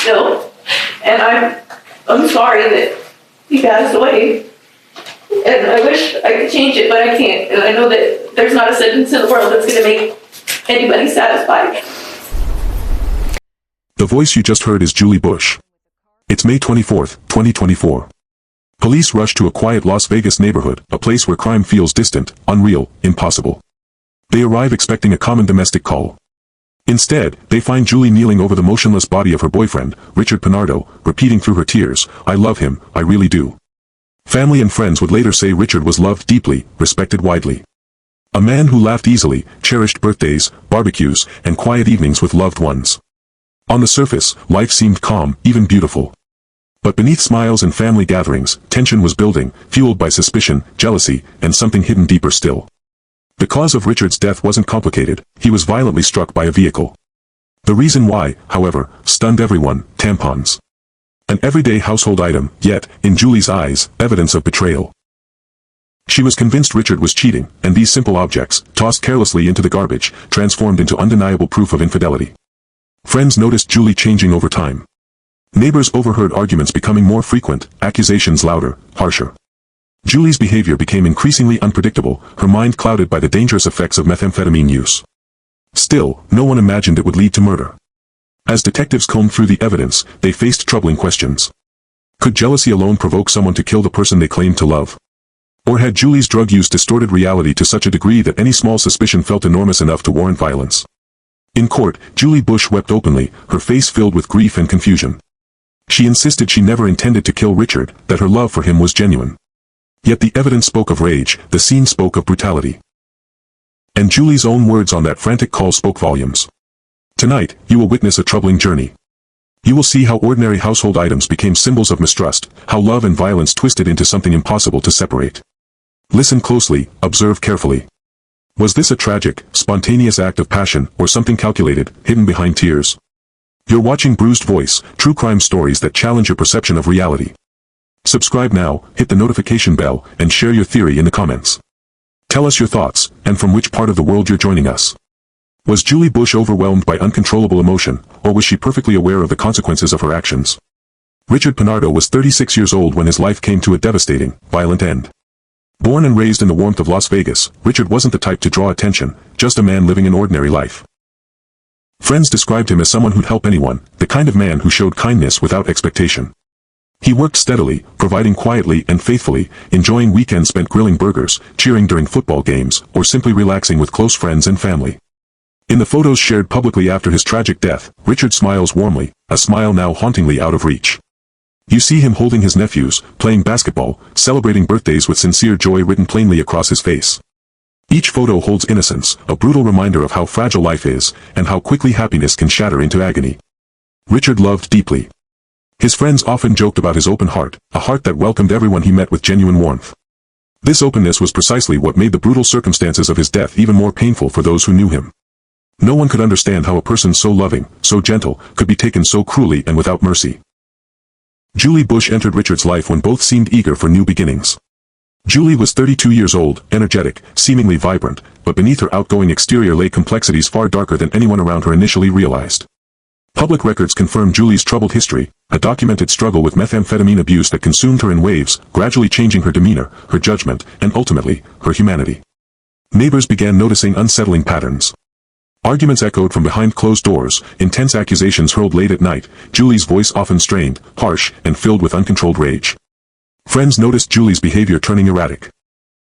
still. And I'm sorry that he passed away. And I wish I could change it, but I can't. And I know that there's not a sentence in the world that's going to make anybody satisfied. The voice you just heard is Julie Bush. It's May 24th, 2024. Police rush to a quiet Las Vegas neighborhood, a place where crime feels distant, unreal, impossible. They arrive expecting a common domestic call. Instead, they find Julie kneeling over the motionless body of her boyfriend, Richard Pinardo, repeating through her tears, "I love him, I really do." Family and friends would later say Richard was loved deeply, respected widely. A man who laughed easily, cherished birthdays, barbecues, and quiet evenings with loved ones. On the surface, life seemed calm, even beautiful. But beneath smiles and family gatherings, tension was building, fueled by suspicion, jealousy, and something hidden deeper still. The cause of Richard's death wasn't complicated. He was violently struck by a vehicle. The reason why, however, stunned everyone: tampons. An everyday household item, yet, in Julie's eyes, evidence of betrayal. She was convinced Richard was cheating, and these simple objects, tossed carelessly into the garbage, transformed into undeniable proof of infidelity. Friends noticed Julie changing over time. Neighbors overheard arguments becoming more frequent, accusations louder, harsher. Julie's behavior became increasingly unpredictable, her mind clouded by the dangerous effects of methamphetamine use. Still, no one imagined it would lead to murder. As detectives combed through the evidence, they faced troubling questions. Could jealousy alone provoke someone to kill the person they claimed to love? Or had Julie's drug use distorted reality to such a degree that any small suspicion felt enormous enough to warrant violence? In court, Julie Bush wept openly, her face filled with grief and confusion. She insisted she never intended to kill Richard, that her love for him was genuine. Yet the evidence spoke of rage, the scene spoke of brutality. And Julie's own words on that frantic call spoke volumes. Tonight, you will witness a troubling journey. You will see how ordinary household items became symbols of mistrust, how love and violence twisted into something impossible to separate. Listen closely, observe carefully. Was this a tragic, spontaneous act of passion, or something calculated, hidden behind tears? You're watching Bruised Voice, true crime stories that challenge your perception of reality. Subscribe now, hit the notification bell, and share your theory in the comments. Tell us your thoughts, and from which part of the world you're joining us. Was Julie Bush overwhelmed by uncontrollable emotion, or was she perfectly aware of the consequences of her actions? Richard Pinardo was 36 years old when his life came to a devastating, violent end. Born and raised in the warmth of Las Vegas, Richard wasn't the type to draw attention, just a man living an ordinary life. Friends described him as someone who'd help anyone, the kind of man who showed kindness without expectation. He worked steadily, providing quietly and faithfully, enjoying weekends spent grilling burgers, cheering during football games, or simply relaxing with close friends and family. In the photos shared publicly after his tragic death, Richard smiles warmly, a smile now hauntingly out of reach. You see him holding his nephews, playing basketball, celebrating birthdays with sincere joy written plainly across his face. Each photo holds innocence, a brutal reminder of how fragile life is, and how quickly happiness can shatter into agony. Richard loved deeply. His friends often joked about his open heart, a heart that welcomed everyone he met with genuine warmth. This openness was precisely what made the brutal circumstances of his death even more painful for those who knew him. No one could understand how a person so loving, so gentle, could be taken so cruelly and without mercy. Julie Bush entered Richard's life when both seemed eager for new beginnings. Julie was 32 years old, energetic, seemingly vibrant, but beneath her outgoing exterior lay complexities far darker than anyone around her initially realized. Public records confirm Julie's troubled history, a documented struggle with methamphetamine abuse that consumed her in waves, gradually changing her demeanor, her judgment, and ultimately, her humanity. Neighbors began noticing unsettling patterns. Arguments echoed from behind closed doors, intense accusations hurled late at night, Julie's voice often strained, harsh, and filled with uncontrolled rage. Friends noticed Julie's behavior turning erratic.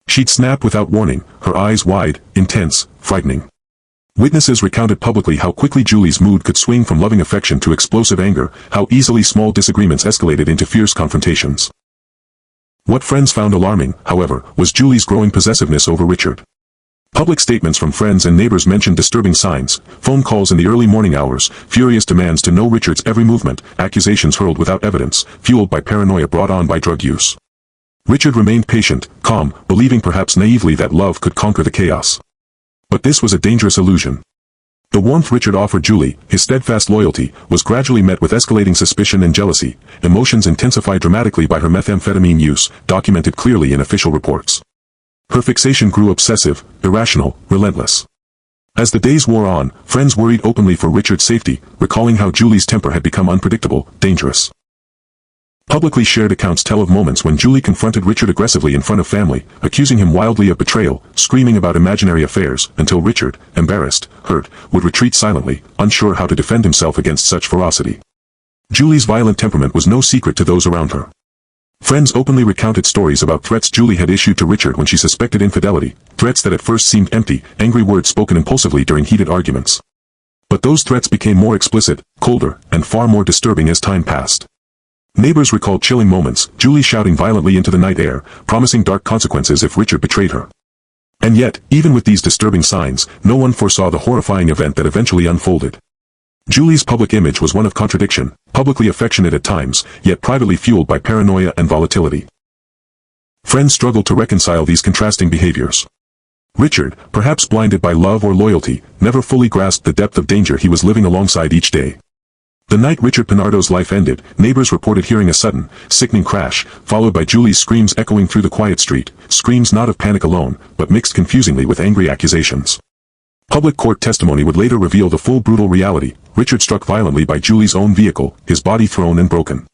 She'd snap without warning, her eyes wide, intense, frightening. Witnesses recounted publicly how quickly Julie's mood could swing from loving affection to explosive anger, how easily small disagreements escalated into fierce confrontations. What friends found alarming, however, was Julie's growing possessiveness over Richard. Public statements from friends and neighbors mentioned disturbing signs, phone calls in the early morning hours, furious demands to know Richard's every movement, accusations hurled without evidence, fueled by paranoia brought on by drug use. Richard remained patient, calm, believing perhaps naively that love could conquer the chaos. But this was a dangerous illusion. The warmth Richard offered Julie, his steadfast loyalty, was gradually met with escalating suspicion and jealousy, emotions intensified dramatically by her methamphetamine use, documented clearly in official reports. Her fixation grew obsessive, irrational, relentless. As the days wore on, friends worried openly for Richard's safety, recalling how Julie's temper had become unpredictable, dangerous. Publicly shared accounts tell of moments when Julie confronted Richard aggressively in front of family, accusing him wildly of betrayal, screaming about imaginary affairs, until Richard, embarrassed, hurt, would retreat silently, unsure how to defend himself against such ferocity. Julie's violent temperament was no secret to those around her. Friends openly recounted stories about threats Julie had issued to Richard when she suspected infidelity, threats that at first seemed empty, angry words spoken impulsively during heated arguments. But those threats became more explicit, colder, and far more disturbing as time passed. Neighbors recalled chilling moments, Julie shouting violently into the night air, promising dark consequences if Richard betrayed her. And yet, even with these disturbing signs, no one foresaw the horrifying event that eventually unfolded. Julie's public image was one of contradiction, publicly affectionate at times, yet privately fueled by paranoia and volatility. Friends struggled to reconcile these contrasting behaviors. Richard, perhaps blinded by love or loyalty, never fully grasped the depth of danger he was living alongside each day. The night Richard Pinardo's life ended, neighbors reported hearing a sudden, sickening crash, followed by Julie's screams echoing through the quiet street, screams not of panic alone, but mixed confusingly with angry accusations. Public court testimony would later reveal the full brutal reality: Richard struck violently by Julie's own vehicle, his body thrown and broken.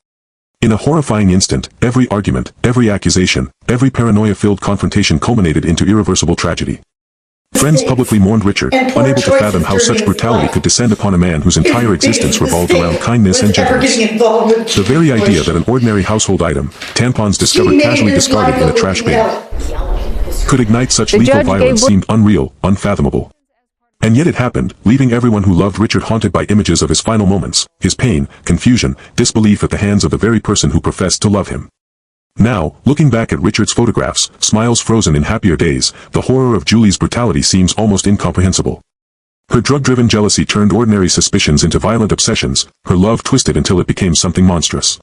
In a horrifying instant, every argument, every accusation, every paranoia-filled confrontation culminated into irreversible tragedy. Friends publicly mourned Richard, unable to fathom how such brutality could descend upon a man whose entire existence revolved around kindness and gentleness. The very idea that an ordinary household item, tampons discovered casually discarded in a trash bin, could ignite such lethal violence seemed unreal, unfathomable. And yet it happened, leaving everyone who loved Richard haunted by images of his final moments, his pain, confusion, disbelief at the hands of the very person who professed to love him. Now, looking back at Richard's photographs, smiles frozen in happier days, the horror of Julie's brutality seems almost incomprehensible. Her drug-driven jealousy turned ordinary suspicions into violent obsessions, her love twisted until it became something monstrous.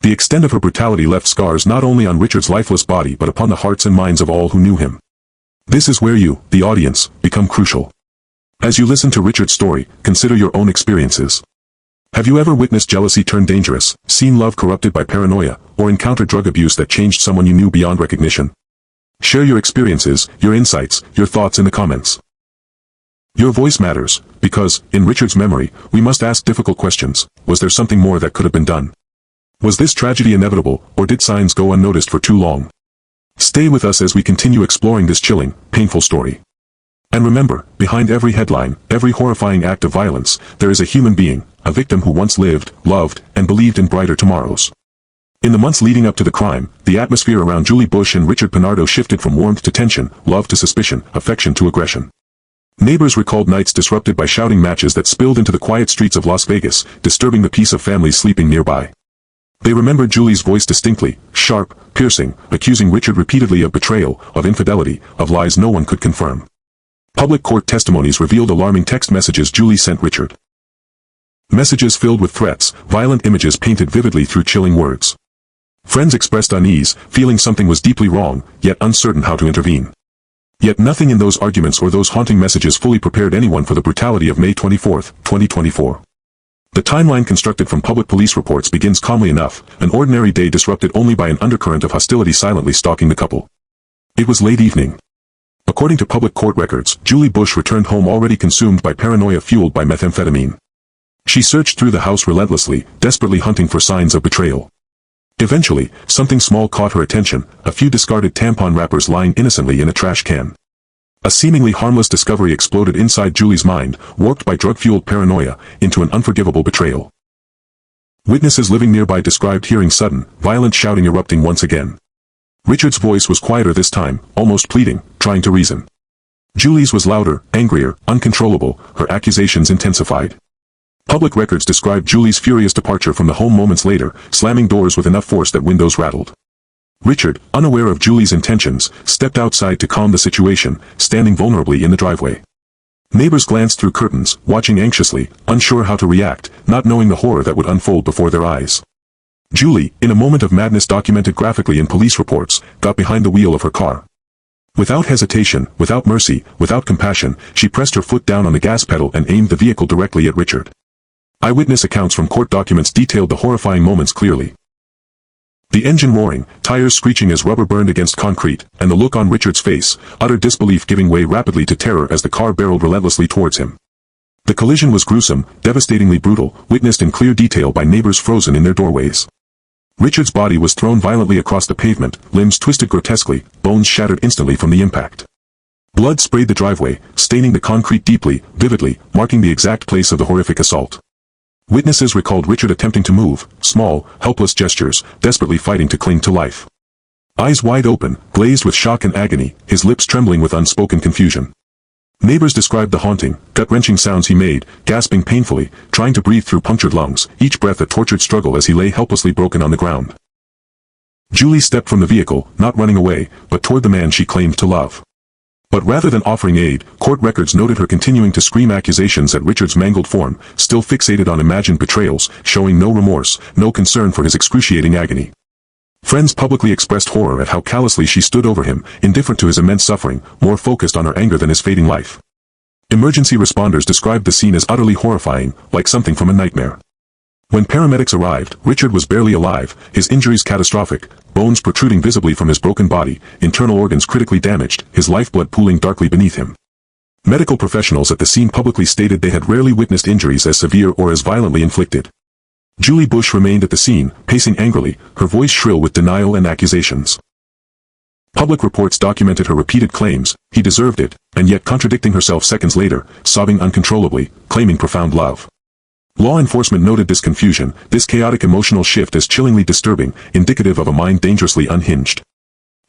The extent of her brutality left scars not only on Richard's lifeless body but upon the hearts and minds of all who knew him. This is where you, the audience, become crucial. As you listen to Richard's story, consider your own experiences. Have you ever witnessed jealousy turn dangerous, seen love corrupted by paranoia, or encountered drug abuse that changed someone you knew beyond recognition? Share your experiences, your insights, your thoughts in the comments. Your voice matters, because, in Richard's memory, we must ask difficult questions. Was there something more that could have been done? Was this tragedy inevitable, or did signs go unnoticed for too long? Stay with us as we continue exploring this chilling, painful story. And remember, behind every headline, every horrifying act of violence, there is a human being, a victim who once lived, loved, and believed in brighter tomorrows. In the months leading up to the crime, the atmosphere around Julie Bush and Richard Pinardo shifted from warmth to tension, love to suspicion, affection to aggression. Neighbors recalled nights disrupted by shouting matches that spilled into the quiet streets of Las Vegas, disturbing the peace of families sleeping nearby. They remembered Julie's voice distinctly, sharp, piercing, accusing Richard repeatedly of betrayal, of infidelity, of lies no one could confirm. Public court testimonies revealed alarming text messages Julie sent Richard. Messages filled with threats, violent images painted vividly through chilling words. Friends expressed unease, feeling something was deeply wrong, yet uncertain how to intervene. Yet nothing in those arguments or those haunting messages fully prepared anyone for the brutality of May 24, 2024. The timeline constructed from public police reports begins calmly enough, an ordinary day disrupted only by an undercurrent of hostility silently stalking the couple. It was late evening. According to public court records, Julie Bush returned home already consumed by paranoia fueled by methamphetamine. She searched through the house relentlessly, desperately hunting for signs of betrayal. Eventually, something small caught her attention, a few discarded tampon wrappers lying innocently in a trash can. A seemingly harmless discovery exploded inside Julie's mind, warped by drug-fueled paranoia, into an unforgivable betrayal. Witnesses living nearby described hearing sudden, violent shouting erupting once again. Richard's voice was quieter this time, almost pleading, trying to reason. Julie's was louder, angrier, uncontrollable, her accusations intensified. Public records described Julie's furious departure from the home moments later, slamming doors with enough force that windows rattled. Richard, unaware of Julie's intentions, stepped outside to calm the situation, standing vulnerably in the driveway. Neighbors glanced through curtains, watching anxiously, unsure how to react, not knowing the horror that would unfold before their eyes. Julie, in a moment of madness documented graphically in police reports, got behind the wheel of her car. Without hesitation, without mercy, without compassion, she pressed her foot down on the gas pedal and aimed the vehicle directly at Richard. Eyewitness accounts from court documents detailed the horrifying moments clearly. The engine roaring, tires screeching as rubber burned against concrete, and the look on Richard's face, utter disbelief giving way rapidly to terror as the car barreled relentlessly towards him. The collision was gruesome, devastatingly brutal, witnessed in clear detail by neighbors frozen in their doorways. Richard's body was thrown violently across the pavement, limbs twisted grotesquely, bones shattered instantly from the impact. Blood sprayed the driveway, staining the concrete deeply, vividly, marking the exact place of the horrific assault. Witnesses recalled Richard attempting to move, small, helpless gestures, desperately fighting to cling to life. Eyes wide open, glazed with shock and agony, his lips trembling with unspoken confusion. Neighbors described the haunting, gut-wrenching sounds he made, gasping painfully, trying to breathe through punctured lungs, each breath a tortured struggle as he lay helplessly broken on the ground. Julie stepped from the vehicle, not running away, but toward the man she claimed to love. But rather than offering aid, court records noted her continuing to scream accusations at Richard's mangled form, still fixated on imagined betrayals, showing no remorse, no concern for his excruciating agony. Friends publicly expressed horror at how callously she stood over him, indifferent to his immense suffering, more focused on her anger than his fading life. Emergency responders described the scene as utterly horrifying, like something from a nightmare. When paramedics arrived, Richard was barely alive, his injuries catastrophic, bones protruding visibly from his broken body, internal organs critically damaged, his lifeblood pooling darkly beneath him. Medical professionals at the scene publicly stated they had rarely witnessed injuries as severe or as violently inflicted. Julie Bush remained at the scene, pacing angrily, her voice shrill with denial and accusations. Public reports documented her repeated claims, he deserved it, and yet contradicting herself seconds later, sobbing uncontrollably, claiming profound love. Law enforcement noted this confusion, this chaotic emotional shift as chillingly disturbing, indicative of a mind dangerously unhinged.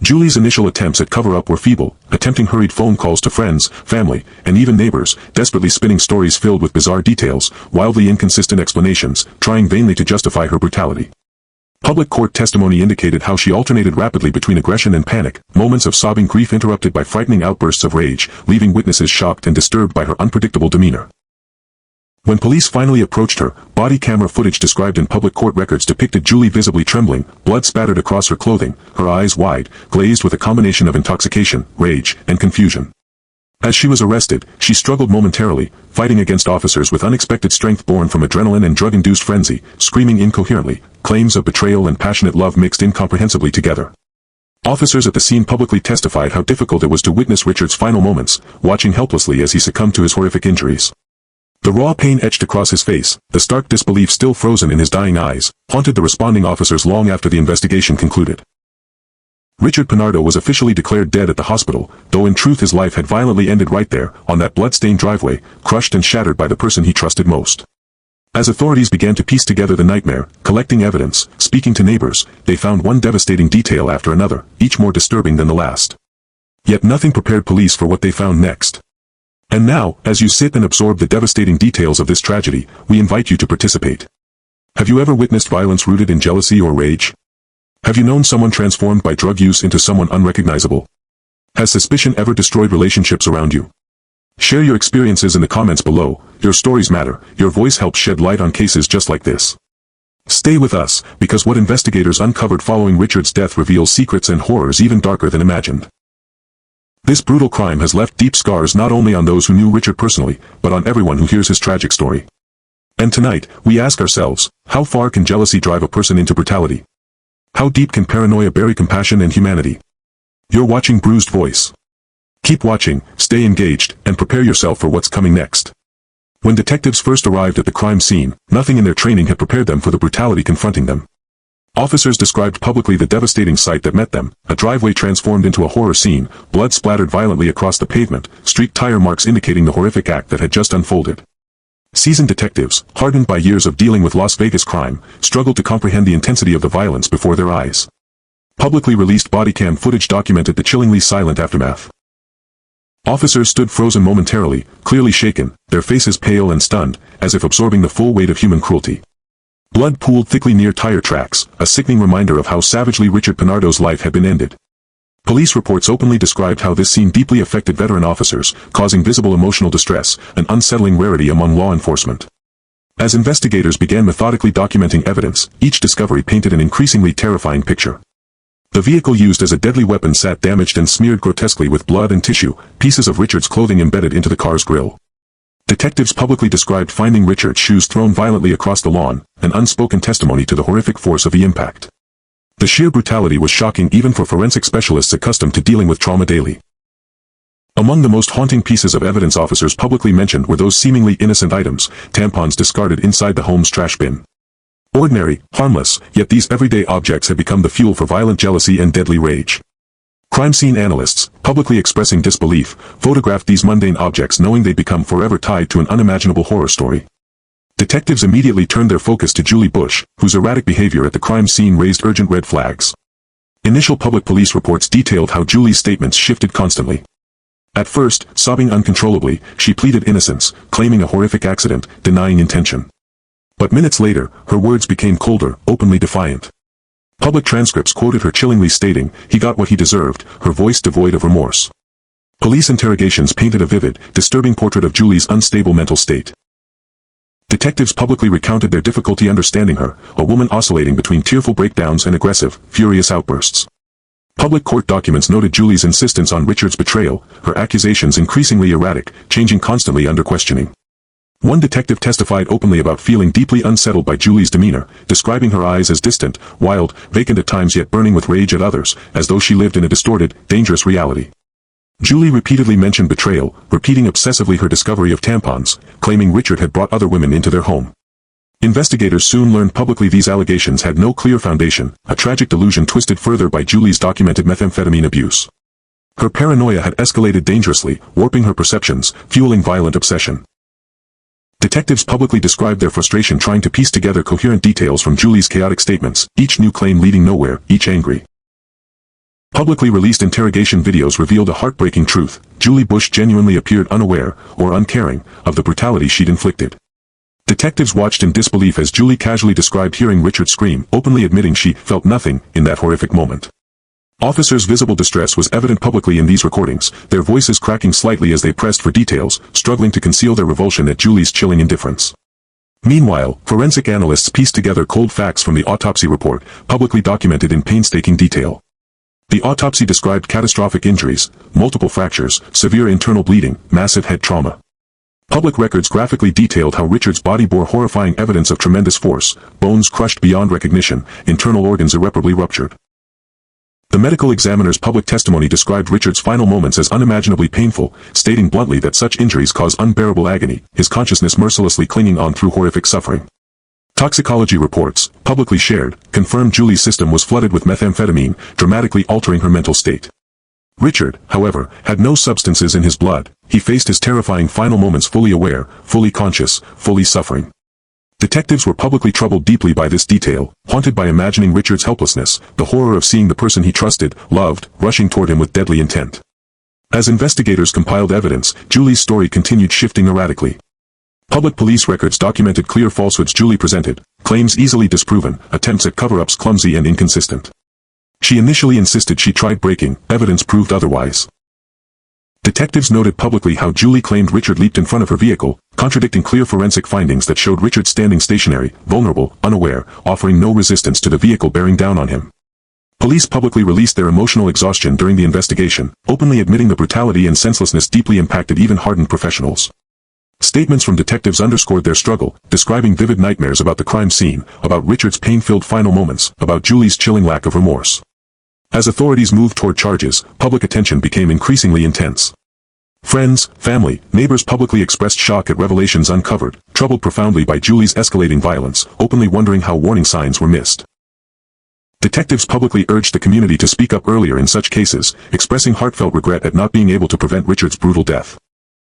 Julie's initial attempts at cover-up were feeble, attempting hurried phone calls to friends, family, and even neighbors, desperately spinning stories filled with bizarre details, wildly inconsistent explanations, trying vainly to justify her brutality. Public court testimony indicated how she alternated rapidly between aggression and panic, moments of sobbing grief interrupted by frightening outbursts of rage, leaving witnesses shocked and disturbed by her unpredictable demeanor. When police finally approached her, body camera footage described in public court records depicted Julie visibly trembling, blood spattered across her clothing, her eyes wide, glazed with a combination of intoxication, rage, and confusion. As she was arrested, she struggled momentarily, fighting against officers with unexpected strength born from adrenaline and drug-induced frenzy, screaming incoherently, claims of betrayal and passionate love mixed incomprehensibly together. Officers at the scene publicly testified how difficult it was to witness Richard's final moments, watching helplessly as he succumbed to his horrific injuries. The raw pain etched across his face, the stark disbelief still frozen in his dying eyes, haunted the responding officers long after the investigation concluded. Richard Pinardo was officially declared dead at the hospital, though in truth his life had violently ended right there, on that blood-stained driveway, crushed and shattered by the person he trusted most. As authorities began to piece together the nightmare, collecting evidence, speaking to neighbors, they found one devastating detail after another, each more disturbing than the last. Yet nothing prepared police for what they found next. And now, as you sit and absorb the devastating details of this tragedy, we invite you to participate. Have you ever witnessed violence rooted in jealousy or rage? Have you known someone transformed by drug use into someone unrecognizable? Has suspicion ever destroyed relationships around you? Share your experiences in the comments below. Your stories matter, your voice helps shed light on cases just like this. Stay with us, because what investigators uncovered following Richard's death reveals secrets and horrors even darker than imagined. This brutal crime has left deep scars not only on those who knew Richard personally, but on everyone who hears his tragic story. And tonight, we ask ourselves, how far can jealousy drive a person into brutality? How deep can paranoia bury compassion and humanity? You're watching Bruised Voice. Keep watching, stay engaged, and prepare yourself for what's coming next. When detectives first arrived at the crime scene, nothing in their training had prepared them for the brutality confronting them. Officers described publicly the devastating sight that met them, a driveway transformed into a horror scene, blood splattered violently across the pavement, streaked tire marks indicating the horrific act that had just unfolded. Seasoned detectives, hardened by years of dealing with Las Vegas crime, struggled to comprehend the intensity of the violence before their eyes. Publicly released body cam footage documented the chillingly silent aftermath. Officers stood frozen momentarily, clearly shaken, their faces pale and stunned, as if absorbing the full weight of human cruelty. Blood pooled thickly near tire tracks, a sickening reminder of how savagely Richard Pinardo's life had been ended. Police reports openly described how this scene deeply affected veteran officers, causing visible emotional distress, an unsettling rarity among law enforcement. As investigators began methodically documenting evidence, each discovery painted an increasingly terrifying picture. The vehicle used as a deadly weapon sat damaged and smeared grotesquely with blood and tissue, pieces of Richard's clothing embedded into the car's grille. Detectives publicly described finding Richard's shoes thrown violently across the lawn, an unspoken testimony to the horrific force of the impact. The sheer brutality was shocking even for forensic specialists accustomed to dealing with trauma daily. Among the most haunting pieces of evidence officers publicly mentioned were those seemingly innocent items, tampons discarded inside the home's trash bin. Ordinary, harmless, yet these everyday objects had become the fuel for violent jealousy and deadly rage. Crime scene analysts, publicly expressing disbelief, photographed these mundane objects knowing they'd become forever tied to an unimaginable horror story. Detectives immediately turned their focus to Julie Bush, whose erratic behavior at the crime scene raised urgent red flags. Initial public police reports detailed how Julie's statements shifted constantly. At first, sobbing uncontrollably, she pleaded innocence, claiming a horrific accident, denying intention. But minutes later, her words became colder, openly defiant. Public transcripts quoted her chillingly stating, "He got what he deserved," her voice devoid of remorse. Police interrogations painted a vivid, disturbing portrait of Julie's unstable mental state. Detectives publicly recounted their difficulty understanding her, a woman oscillating between tearful breakdowns and aggressive, furious outbursts. Public court documents noted Julie's insistence on Richard's betrayal, her accusations increasingly erratic, changing constantly under questioning. One detective testified openly about feeling deeply unsettled by Julie's demeanor, describing her eyes as distant, wild, vacant at times yet burning with rage at others, as though she lived in a distorted, dangerous reality. Julie repeatedly mentioned betrayal, repeating obsessively her discovery of tampons, claiming Richard had brought other women into their home. Investigators soon learned publicly these allegations had no clear foundation, a tragic delusion twisted further by Julie's documented methamphetamine abuse. Her paranoia had escalated dangerously, warping her perceptions, fueling violent obsession. Detectives publicly described their frustration trying to piece together coherent details from Julie's chaotic statements, each new claim leading nowhere, each angry. Publicly released interrogation videos revealed a heartbreaking truth: Julie Bush genuinely appeared unaware, or uncaring, of the brutality she'd inflicted. Detectives watched in disbelief as Julie casually described hearing Richard scream, openly admitting she felt nothing in that horrific moment. Officers' visible distress was evident publicly in these recordings, their voices cracking slightly as they pressed for details, struggling to conceal their revulsion at Julie's chilling indifference. Meanwhile, forensic analysts pieced together cold facts from the autopsy report, publicly documented in painstaking detail. The autopsy described catastrophic injuries, multiple fractures, severe internal bleeding, massive head trauma. Public records graphically detailed how Richard's body bore horrifying evidence of tremendous force, bones crushed beyond recognition, internal organs irreparably ruptured. The medical examiner's public testimony described Richard's final moments as unimaginably painful, stating bluntly that such injuries cause unbearable agony, his consciousness mercilessly clinging on through horrific suffering. Toxicology reports, publicly shared, confirmed Julie's system was flooded with methamphetamine, dramatically altering her mental state. Richard, however, had no substances in his blood. He faced his terrifying final moments fully aware, fully conscious, fully suffering. Detectives were publicly troubled deeply by this detail, haunted by imagining Richard's helplessness, the horror of seeing the person he trusted, loved, rushing toward him with deadly intent. As investigators compiled evidence, Julie's story continued shifting erratically. Public police records documented clear falsehoods Julie presented, claims easily disproven, attempts at cover-ups clumsy and inconsistent. She initially insisted she tried braking, evidence proved otherwise. Detectives noted publicly how Julie claimed Richard leaped in front of her vehicle, contradicting clear forensic findings that showed Richard standing stationary, vulnerable, unaware, offering no resistance to the vehicle bearing down on him. Police publicly released their emotional exhaustion during the investigation, openly admitting the brutality and senselessness deeply impacted even hardened professionals. Statements from detectives underscored their struggle, describing vivid nightmares about the crime scene, about Richard's pain-filled final moments, about Julie's chilling lack of remorse. As authorities moved toward charges, public attention became increasingly intense. Friends, family, neighbors publicly expressed shock at revelations uncovered, troubled profoundly by Julie's escalating violence, openly wondering how warning signs were missed. Detectives publicly urged the community to speak up earlier in such cases, expressing heartfelt regret at not being able to prevent Richard's brutal death.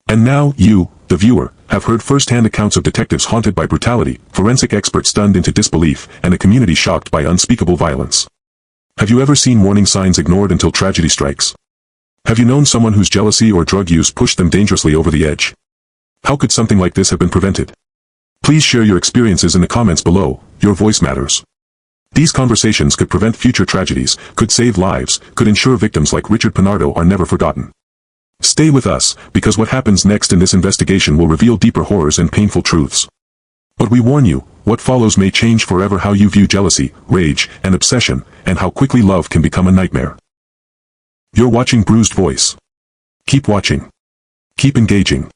And now, you, the viewer, have heard first-hand accounts of detectives haunted by brutality, forensic experts stunned into disbelief, and a community shocked by unspeakable violence. Have you ever seen warning signs ignored until tragedy strikes? Have you known someone whose jealousy or drug use pushed them dangerously over the edge? How could something like this have been prevented? Please share your experiences in the comments below. Your voice matters. These conversations could prevent future tragedies, could save lives, could ensure victims like Richard Pinardo are never forgotten. Stay with us, because what happens next in this investigation will reveal deeper horrors and painful truths. But we warn you, what follows may change forever how you view jealousy, rage, and obsession, and how quickly love can become a nightmare. You're watching Bruised Voice. Keep watching. Keep engaging.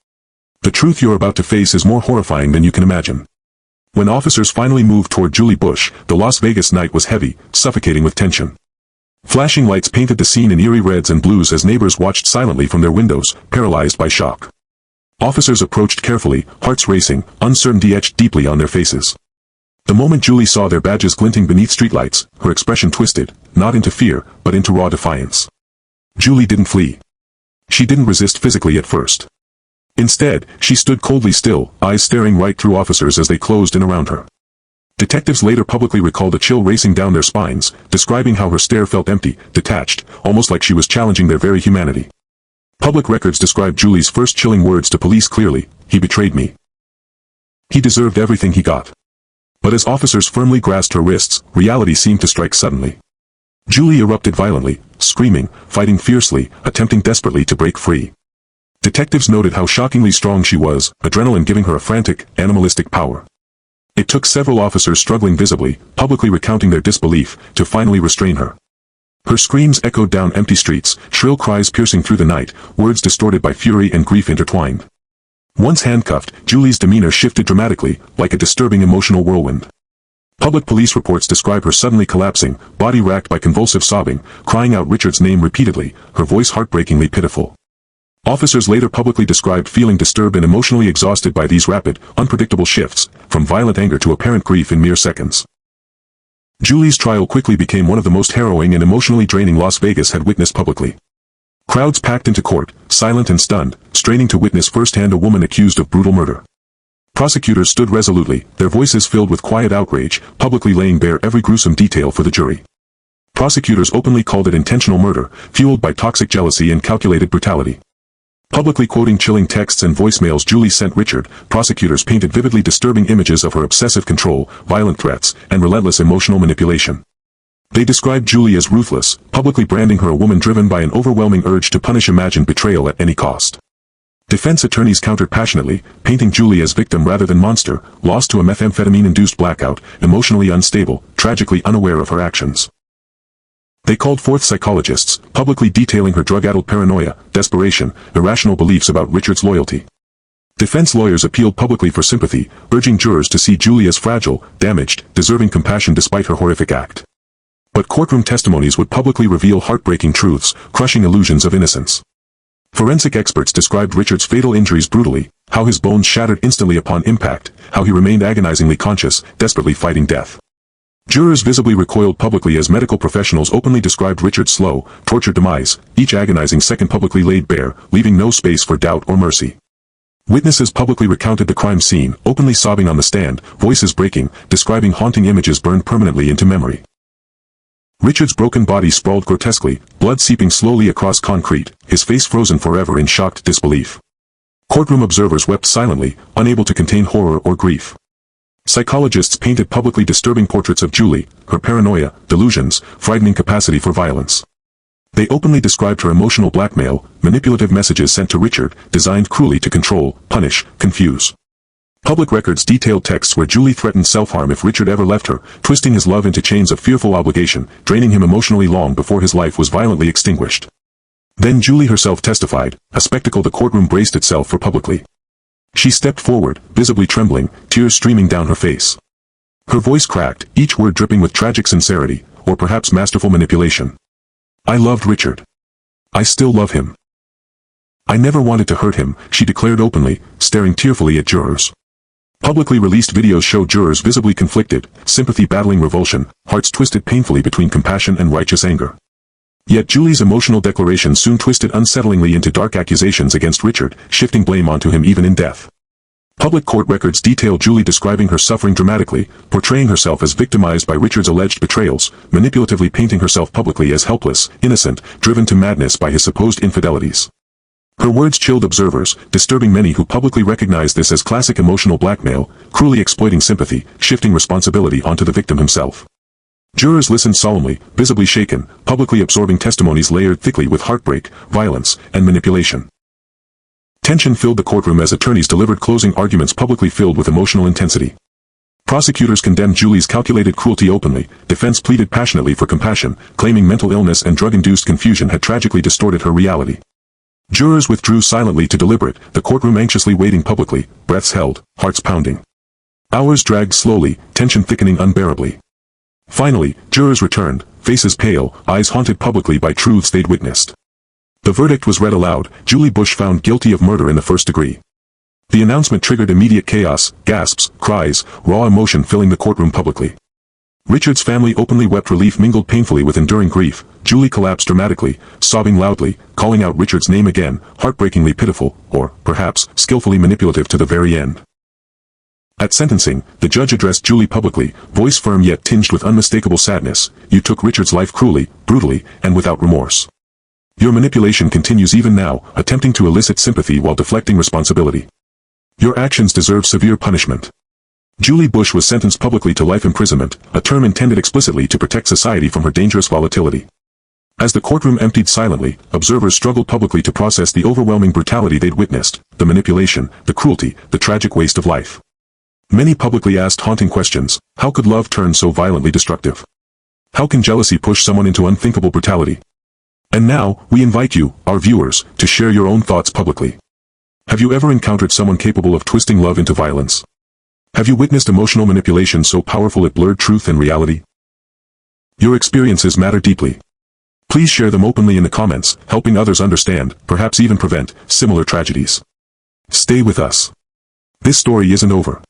The truth you're about to face is more horrifying than you can imagine. When officers finally moved toward Julie Bush, the Las Vegas night was heavy, suffocating with tension. Flashing lights painted the scene in eerie reds and blues as neighbors watched silently from their windows, paralyzed by shock. Officers approached carefully, hearts racing, uncertainty etched deeply on their faces. The moment Julie saw their badges glinting beneath streetlights, her expression twisted, not into fear, but into raw defiance. Julie didn't flee. She didn't resist physically at first. Instead, she stood coldly still, eyes staring right through officers as they closed in around her. Detectives later publicly recalled a chill racing down their spines, describing how her stare felt empty, detached, almost like she was challenging their very humanity. Public records described Julie's first chilling words to police clearly: "He betrayed me. He deserved everything he got." But as officers firmly grasped her wrists, reality seemed to strike suddenly. Julie erupted violently, screaming, fighting fiercely, attempting desperately to break free. Detectives noted how shockingly strong she was, adrenaline giving her a frantic, animalistic power. It took several officers struggling visibly, publicly recounting their disbelief, to finally restrain her. Her screams echoed down empty streets, shrill cries piercing through the night, words distorted by fury and grief intertwined. Once handcuffed, Julie's demeanor shifted dramatically, like a disturbing emotional whirlwind. Public police reports describe her suddenly collapsing, body racked by convulsive sobbing, crying out Richard's name repeatedly, her voice heartbreakingly pitiful. Officers later publicly described feeling disturbed and emotionally exhausted by these rapid, unpredictable shifts, from violent anger to apparent grief in mere seconds. Julie's trial quickly became one of the most harrowing and emotionally draining Las Vegas had witnessed publicly. Crowds packed into court, silent and stunned, straining to witness firsthand a woman accused of brutal murder. Prosecutors stood resolutely, their voices filled with quiet outrage, publicly laying bare every gruesome detail for the jury. Prosecutors openly called it intentional murder, fueled by toxic jealousy and calculated brutality. Publicly quoting chilling texts and voicemails Julie sent Richard, prosecutors painted vividly disturbing images of her obsessive control, violent threats, and relentless emotional manipulation. They described Julie as ruthless, publicly branding her a woman driven by an overwhelming urge to punish imagined betrayal at any cost. Defense attorneys countered passionately, painting Julie as victim rather than monster, lost to a methamphetamine-induced blackout, emotionally unstable, tragically unaware of her actions. They called forth psychologists, publicly detailing her drug-addled paranoia, desperation, irrational beliefs about Richard's loyalty. Defense lawyers appealed publicly for sympathy, urging jurors to see Julie as fragile, damaged, deserving compassion despite her horrific act. But courtroom testimonies would publicly reveal heartbreaking truths, crushing illusions of innocence. Forensic experts described Richard's fatal injuries brutally, how his bones shattered instantly upon impact, how he remained agonizingly conscious, desperately fighting death. Jurors visibly recoiled publicly as medical professionals openly described Richard's slow, tortured demise, each agonizing second publicly laid bare, leaving no space for doubt or mercy. Witnesses publicly recounted the crime scene, openly sobbing on the stand, voices breaking, describing haunting images burned permanently into memory. Richard's broken body sprawled grotesquely, blood seeping slowly across concrete, his face frozen forever in shocked disbelief. Courtroom observers wept silently, unable to contain horror or grief. Psychologists painted publicly disturbing portraits of Julie, her paranoia, delusions, frightening capacity for violence. They openly described her emotional blackmail, manipulative messages sent to Richard, designed cruelly to control, punish, confuse. Public records detailed texts where Julie threatened self-harm if Richard ever left her, twisting his love into chains of fearful obligation, draining him emotionally long before his life was violently extinguished. Then Julie herself testified, a spectacle the courtroom braced itself for publicly. She stepped forward, visibly trembling, tears streaming down her face. Her voice cracked, each word dripping with tragic sincerity, or perhaps masterful manipulation. "I loved Richard. I still love him. I never wanted to hurt him," she declared openly, staring tearfully at jurors. Publicly released videos show jurors visibly conflicted, sympathy battling revulsion, hearts twisted painfully between compassion and righteous anger. Yet Julie's emotional declaration soon twisted unsettlingly into dark accusations against Richard, shifting blame onto him even in death. Public court records detail Julie describing her suffering dramatically, portraying herself as victimized by Richard's alleged betrayals, manipulatively painting herself publicly as helpless, innocent, driven to madness by his supposed infidelities. Her words chilled observers, disturbing many who publicly recognized this as classic emotional blackmail, cruelly exploiting sympathy, shifting responsibility onto the victim himself. Jurors listened solemnly, visibly shaken, publicly absorbing testimonies layered thickly with heartbreak, violence, and manipulation. Tension filled the courtroom as attorneys delivered closing arguments publicly filled with emotional intensity. Prosecutors condemned Julie's calculated cruelty openly, defense pleaded passionately for compassion, claiming mental illness and drug-induced confusion had tragically distorted her reality. Jurors withdrew silently to deliberate, the courtroom anxiously waiting publicly, breaths held, hearts pounding. Hours dragged slowly, tension thickening unbearably. Finally, jurors returned, faces pale, eyes haunted publicly by truths they'd witnessed. The verdict was read aloud, Julie Bush found guilty of murder in the first degree. The announcement triggered immediate chaos, gasps, cries, raw emotion filling the courtroom publicly. Richard's family openly wept, relief mingled painfully with enduring grief. Julie collapsed dramatically, sobbing loudly, calling out Richard's name again, heartbreakingly pitiful, or, perhaps, skillfully manipulative to the very end. At sentencing, the judge addressed Julie publicly, voice firm yet tinged with unmistakable sadness. You took Richard's life cruelly, brutally, and without remorse. Your manipulation continues even now, attempting to elicit sympathy while deflecting responsibility. Your actions deserve severe punishment. Julie Bush was sentenced publicly to life imprisonment, a term intended explicitly to protect society from her dangerous volatility. As the courtroom emptied silently, observers struggled publicly to process the overwhelming brutality they'd witnessed, the manipulation, the cruelty, the tragic waste of life. Many publicly asked haunting questions. How could love turn so violently destructive? How can jealousy push someone into unthinkable brutality? And now, we invite you, our viewers, to share your own thoughts publicly. Have you ever encountered someone capable of twisting love into violence? Have you witnessed emotional manipulation so powerful it blurred truth and reality? Your experiences matter deeply. Please share them openly in the comments, helping others understand, perhaps even prevent, similar tragedies. Stay with us. This story isn't over.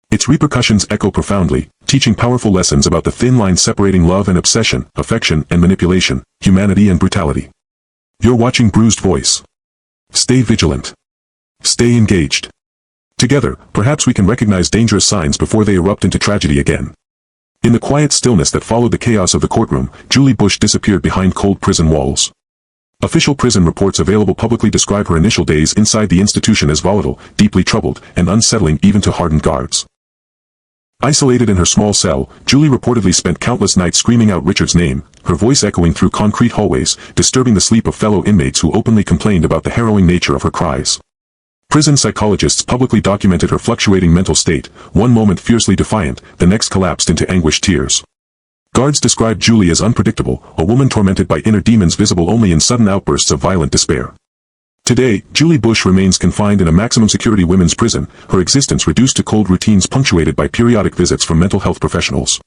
Its repercussions echo profoundly, teaching powerful lessons about the thin line separating love and obsession, affection and manipulation, humanity and brutality. You're watching Bruised Voice. Stay vigilant. Stay engaged. Together, perhaps we can recognize dangerous signs before they erupt into tragedy again. In the quiet stillness that followed the chaos of the courtroom, Julie Bush disappeared behind cold prison walls. Official prison reports available publicly describe her initial days inside the institution as volatile, deeply troubled, and unsettling even to hardened guards. Isolated in her small cell, Julie reportedly spent countless nights screaming out Richard's name, her voice echoing through concrete hallways, disturbing the sleep of fellow inmates who openly complained about the harrowing nature of her cries. Prison psychologists publicly documented her fluctuating mental state, one moment fiercely defiant, the next collapsed into anguished tears. Guards described Julie as unpredictable, a woman tormented by inner demons visible only in sudden outbursts of violent despair. Today, Julie Bush remains confined in a maximum security women's prison, her existence reduced to cold routines punctuated by periodic visits from mental health professionals.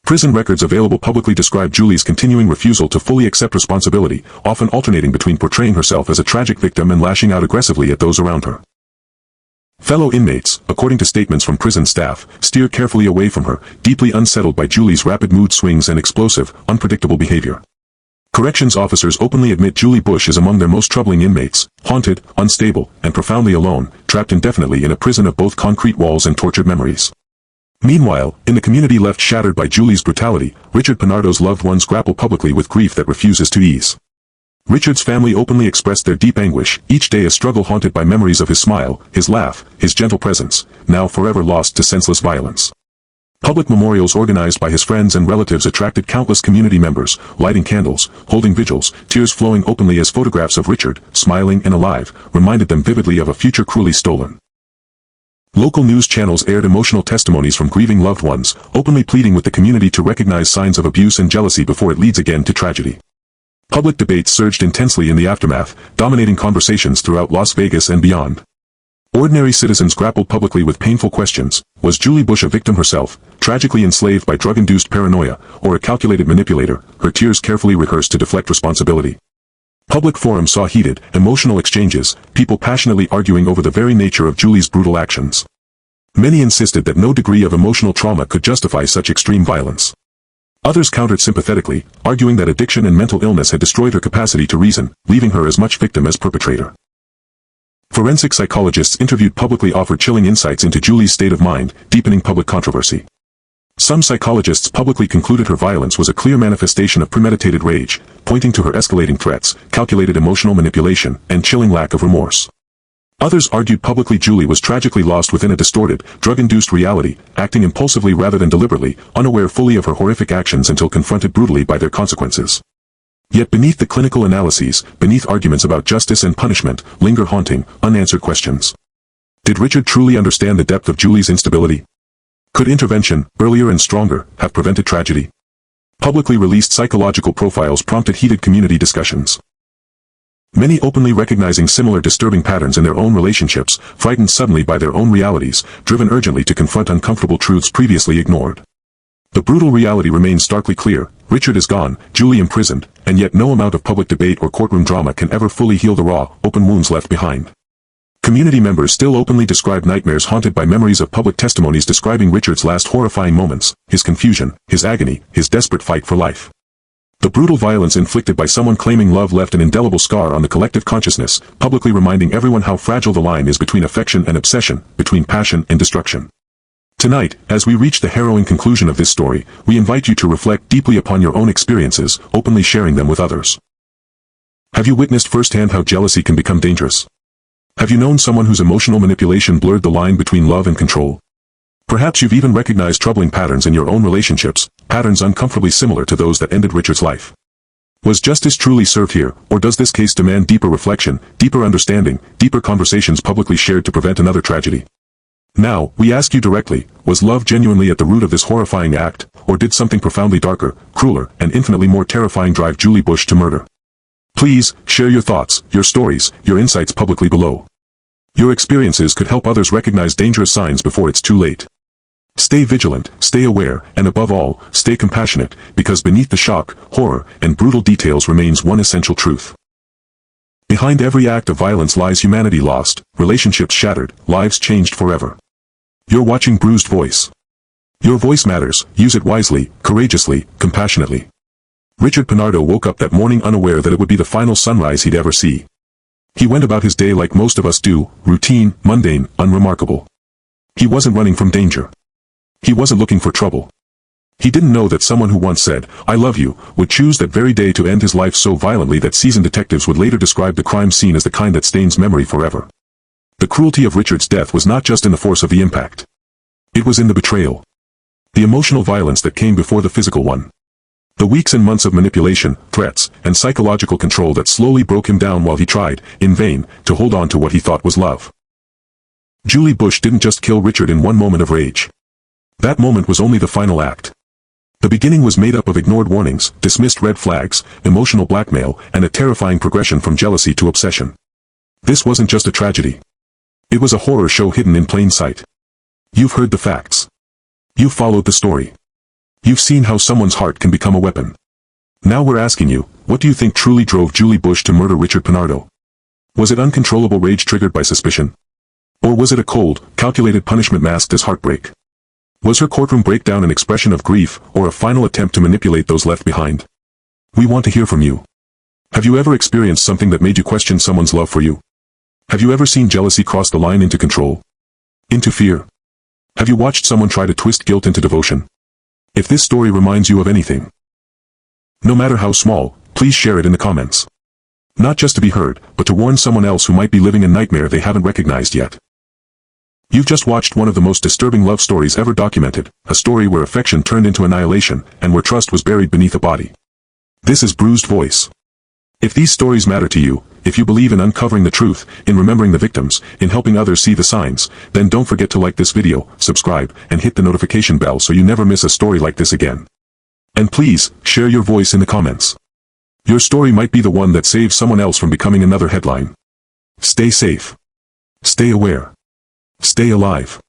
Prison records available publicly describe Julie's continuing refusal to fully accept responsibility, often alternating between portraying herself as a tragic victim and lashing out aggressively at those around her. Fellow inmates, according to statements from prison staff, steer carefully away from her, deeply unsettled by Julie's rapid mood swings and explosive, unpredictable behavior. Corrections officers openly admit Julie Bush is among their most troubling inmates, haunted, unstable, and profoundly alone, trapped indefinitely in a prison of both concrete walls and tortured memories. Meanwhile, in the community left shattered by Julie's brutality, Richard Pinardo's loved ones grapple publicly with grief that refuses to ease. Richard's family openly expressed their deep anguish, each day a struggle haunted by memories of his smile, his laugh, his gentle presence, now forever lost to senseless violence. Public memorials organized by his friends and relatives attracted countless community members, lighting candles, holding vigils, tears flowing openly as photographs of Richard, smiling and alive, reminded them vividly of a future cruelly stolen. Local news channels aired emotional testimonies from grieving loved ones, openly pleading with the community to recognize signs of abuse and jealousy before it leads again to tragedy. Public debates surged intensely in the aftermath, dominating conversations throughout Las Vegas and beyond. Ordinary citizens grappled publicly with painful questions. Was Julie Bush a victim herself, tragically enslaved by drug-induced paranoia, or a calculated manipulator, her tears carefully rehearsed to deflect responsibility? Public forums saw heated, emotional exchanges, people passionately arguing over the very nature of Julie's brutal actions. Many insisted that no degree of emotional trauma could justify such extreme violence. Others countered sympathetically, arguing that addiction and mental illness had destroyed her capacity to reason, leaving her as much victim as perpetrator. Forensic psychologists interviewed publicly offered chilling insights into Julie's state of mind, deepening public controversy. Some psychologists publicly concluded her violence was a clear manifestation of premeditated rage, pointing to her escalating threats, calculated emotional manipulation, and chilling lack of remorse. Others argued publicly Julie was tragically lost within a distorted, drug-induced reality, acting impulsively rather than deliberately, unaware fully of her horrific actions until confronted brutally by their consequences. Yet beneath the clinical analyses, beneath arguments about justice and punishment, linger haunting, unanswered questions. Did Richard truly understand the depth of Julie's instability? Could intervention, earlier and stronger, have prevented tragedy? Publicly released psychological profiles prompted heated community discussions. Many openly recognizing similar disturbing patterns in their own relationships, frightened suddenly by their own realities, driven urgently to confront uncomfortable truths previously ignored. The brutal reality remains starkly clear: Richard is gone, Julie imprisoned, and yet no amount of public debate or courtroom drama can ever fully heal the raw, open wounds left behind. Community members still openly describe nightmares haunted by memories of public testimonies describing Richard's last horrifying moments, his confusion, his agony, his desperate fight for life. The brutal violence inflicted by someone claiming love left an indelible scar on the collective consciousness, publicly reminding everyone how fragile the line is between affection and obsession, between passion and destruction. Tonight, as we reach the harrowing conclusion of this story, we invite you to reflect deeply upon your own experiences, openly sharing them with others. Have you witnessed firsthand how jealousy can become dangerous? Have you known someone whose emotional manipulation blurred the line between love and control? Perhaps you've even recognized troubling patterns in your own relationships, patterns uncomfortably similar to those that ended Richard's life. Was justice truly served here, or does this case demand deeper reflection, deeper understanding, deeper conversations publicly shared to prevent another tragedy? Now, we ask you directly, was love genuinely at the root of this horrifying act, or did something profoundly darker, crueler, and infinitely more terrifying drive Julie Bush to murder? Please, share your thoughts, your stories, your insights publicly below. Your experiences could help others recognize dangerous signs before it's too late. Stay vigilant, stay aware, and above all, stay compassionate, because beneath the shock, horror, and brutal details remains one essential truth. Behind every act of violence lies humanity lost, relationships shattered, lives changed forever. You're watching Bruised Voice. Your voice matters, use it wisely, courageously, compassionately. Richard Pinardo woke up that morning unaware that it would be the final sunrise he'd ever see. He went about his day like most of us do, routine, mundane, unremarkable. He wasn't running from danger. He wasn't looking for trouble. He didn't know that someone who once said, "I love you," would choose that very day to end his life so violently that seasoned detectives would later describe the crime scene as the kind that stains memory forever. The cruelty of Richard's death was not just in the force of the impact. It was in the betrayal. The emotional violence that came before the physical one. The weeks and months of manipulation, threats, and psychological control that slowly broke him down while he tried, in vain, to hold on to what he thought was love. Julie Bush didn't just kill Richard in one moment of rage. That moment was only the final act. The beginning was made up of ignored warnings, dismissed red flags, emotional blackmail, and a terrifying progression from jealousy to obsession. This wasn't just a tragedy. It was a horror show hidden in plain sight. You've heard the facts. You've followed the story. You've seen how someone's heart can become a weapon. Now we're asking you, what do you think truly drove Julie Bush to murder Richard Pinardo? Was it uncontrollable rage triggered by suspicion? Or was it a cold, calculated punishment masked as heartbreak? Was her courtroom breakdown an expression of grief, or a final attempt to manipulate those left behind? We want to hear from you. Have you ever experienced something that made you question someone's love for you? Have you ever seen jealousy cross the line into control? Into fear? Have you watched someone try to twist guilt into devotion? If this story reminds you of anything, no matter how small, please share it in the comments. Not just to be heard, but to warn someone else who might be living a nightmare they haven't recognized yet. You've just watched one of the most disturbing love stories ever documented, a story where affection turned into annihilation, and where trust was buried beneath a body. This is Bruised Voice. If these stories matter to you, if you believe in uncovering the truth, in remembering the victims, in helping others see the signs, then don't forget to like this video, subscribe, and hit the notification bell so you never miss a story like this again. And please, share your voice in the comments. Your story might be the one that saves someone else from becoming another headline. Stay safe. Stay aware. Stay alive.